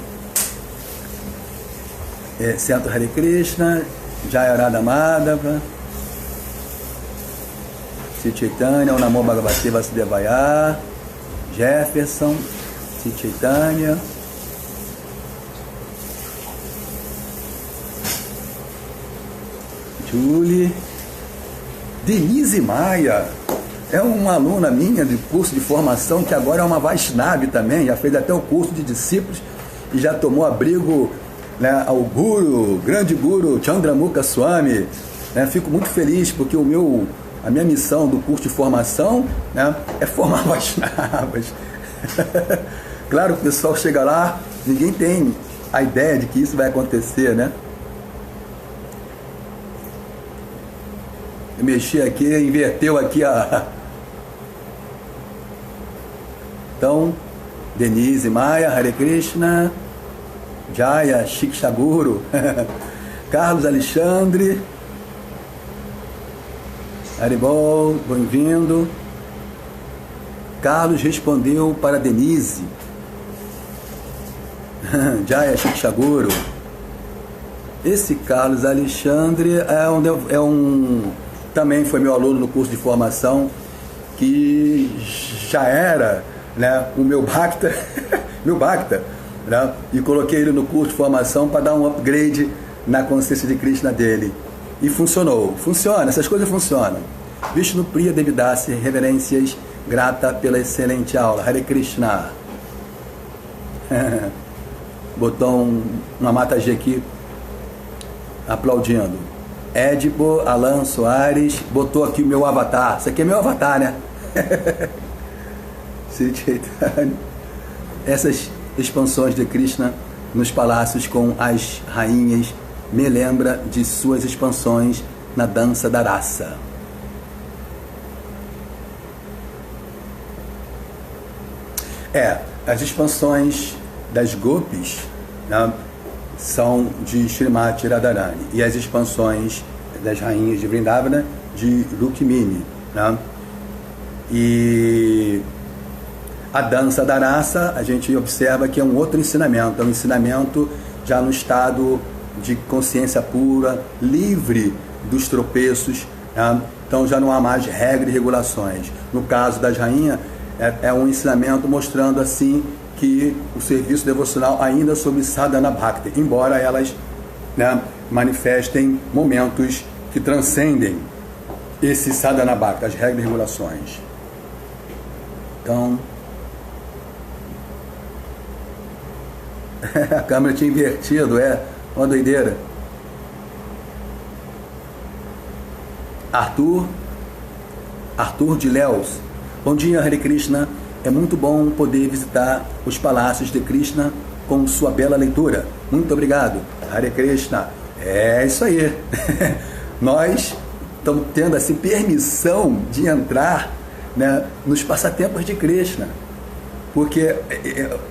Centro Hare Krishna, Jaya Radha Madhava, Sri Chaitanya, o Namo Bhagavate Vasudevaya, Jefferson, Sri Chaitanya, Julie, Denise Maia, é uma aluna minha de curso de formação que agora é uma Vaishnavi também, já fez até o curso de discípulos e já tomou abrigo, né, ao Guru, grande Guru Chandramukha Swami. Fico muito feliz porque a minha missão do curso de formação, né, é formar Vaishnavas. Claro que o pessoal chega lá, ninguém tem a ideia de que isso vai acontecer, né? Eu mexi aqui, inverteu aqui a... Então, Denise Maia, Hare Krishna, Jaya Shikshaguru, Carlos Alexandre, Haribol, bem-vindo. Carlos respondeu para Denise. Jaya Shikshaguru. Esse Carlos Alexandre também foi meu aluno no curso de formação, que já era, né, o meu Bhakta, né, e coloquei ele no curso de formação para dar um upgrade na consciência de Krishna dele. E funcionou. Funciona, essas coisas funcionam. Vishnu Priya Devidasi, reverências, grata pela excelente aula. Hare Krishna. Botou uma matagia aqui, aplaudindo. Édipo Alan Soares botou aqui o meu avatar. Isso aqui é meu avatar, né? Essas expansões de Krishna nos palácios com as rainhas me lembra de suas expansões na dança da raça. As expansões das gopis, né, são de Srimati Radharani, e as expansões das rainhas de Vrindavana de Rukmini, né? E a dança da raça, a gente observa que é um outro ensinamento, é um ensinamento já no estado de consciência pura, livre dos tropeços, né? Então já não há mais regras e regulações. No caso das rainhas, é um ensinamento mostrando assim que o serviço devocional ainda sobre sadhana bhakti, embora elas, né, manifestem momentos que transcendem esse sadhana bhakti, as regras e regulações. Então, a câmera tinha invertido, uma doideira. Arthur de Léus. Bom dia, Hare Krishna. É muito bom poder visitar os palácios de Krishna com sua bela leitura. Muito obrigado, Hare Krishna. É isso aí. Nós estamos tendo assim permissão de entrar, né, nos passatempos de Krishna. Porque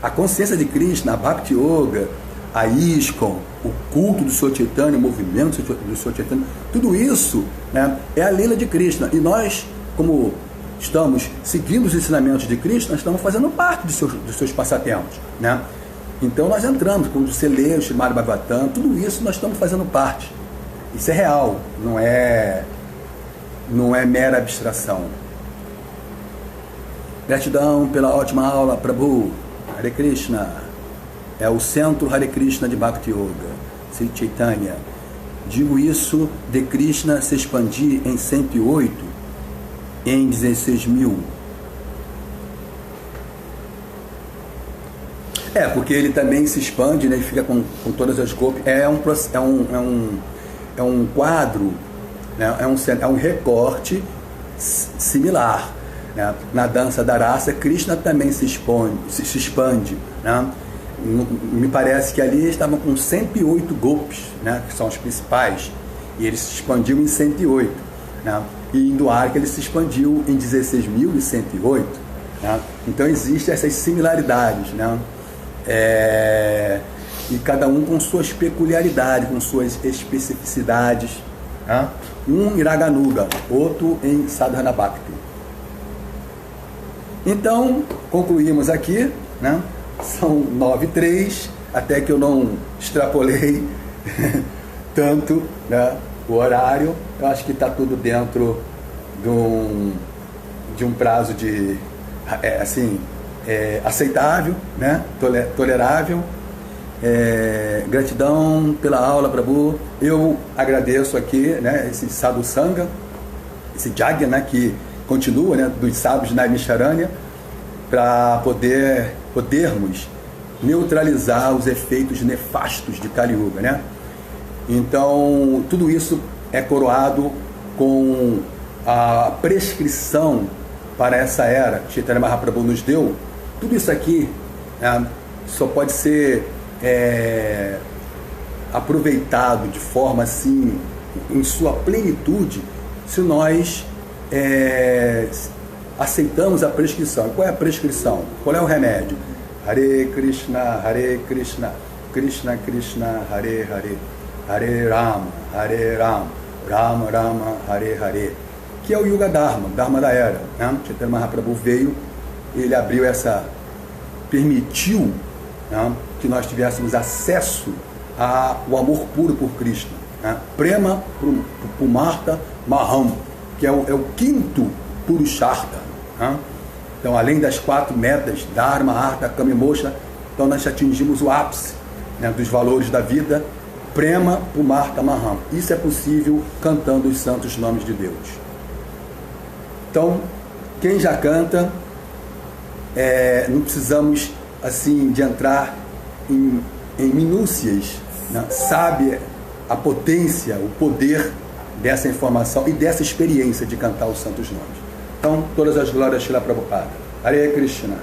a consciência de Krishna, a Bhakti Yoga, a ISKCON, o culto do Senhor Chaitanya, o movimento do Senhor Chaitanya, tudo isso, né, é a Leela de Krishna. E nós, como estamos seguindo os ensinamentos de Krishna, estamos fazendo parte dos seus passatempos, né? Então nós entramos, quando você lê o Srimad Bhagavatam, tudo isso nós estamos fazendo parte. Isso é real, não é mera abstração. Gratidão pela ótima aula, Prabhu. Hare Krishna. É o centro Hare Krishna de Bhakti Yoga, Sri Chaitanya. Digo isso de Krishna se expandir em 108, em 16 mil. Porque ele também se expande, né, e fica com todas as gopis. É um quadro, né, é um recorte similar, né? Na dança da raça, Krishna também se expande, né? Me parece que ali estavam com 108 gopis, né, que são os principais, e ele se expandiu em 108, né? E em Dwarka ele se expandiu em 16.108, né? Então existem essas similaridades, né? E cada um com suas peculiaridades, com suas especificidades, né? Um em Raganuga, outro em Sadhana Bhakti. Então, concluímos aqui, né? São 9h03, até que eu não extrapolei tanto, né, o horário. Eu acho que está tudo dentro de um prazo aceitável, né, tolerável. Gratidão pela aula, Prabhu. Eu agradeço aqui, né, esse Sadhu Sangha, esse Jagya, né, que continua, né, dos sábios de Naimisharanya, para podermos neutralizar os efeitos nefastos de Kali Yuga, né? Então, tudo isso é coroado com a prescrição para essa era que Chaitanya Mahaprabhu nos deu. Tudo isso aqui, né, só pode ser aproveitado de forma assim, em sua plenitude, se nós aceitamos a prescrição. E qual é a prescrição? Qual é o remédio? Hare Krishna, Krishna Krishna, Hare Hare, Hare Rama, Rama Rama, Hare Hare, que é o Yuga Dharma, Dharma da era, né? Chaitanya Mahaprabhu veio, ele abriu permitiu, né, que nós tivéssemos acesso ao amor puro por Krishna, né? Prema Pumartha Maham, que é o quinto Purushartha, né? Então, além das 4 metas, Dharma, Artha, Kama e Moksha, então nós atingimos o ápice, né, dos valores da vida, Prema Pumartha Maham. Isso é possível cantando os santos nomes de Deus. Então, quem já canta, não precisamos assim de entrar em minúcias, né? Sabe a potência, o poder dessa informação e dessa experiência de cantar os santos nomes. Então, todas as glórias a Srila Prabhupada. Hare Krishna.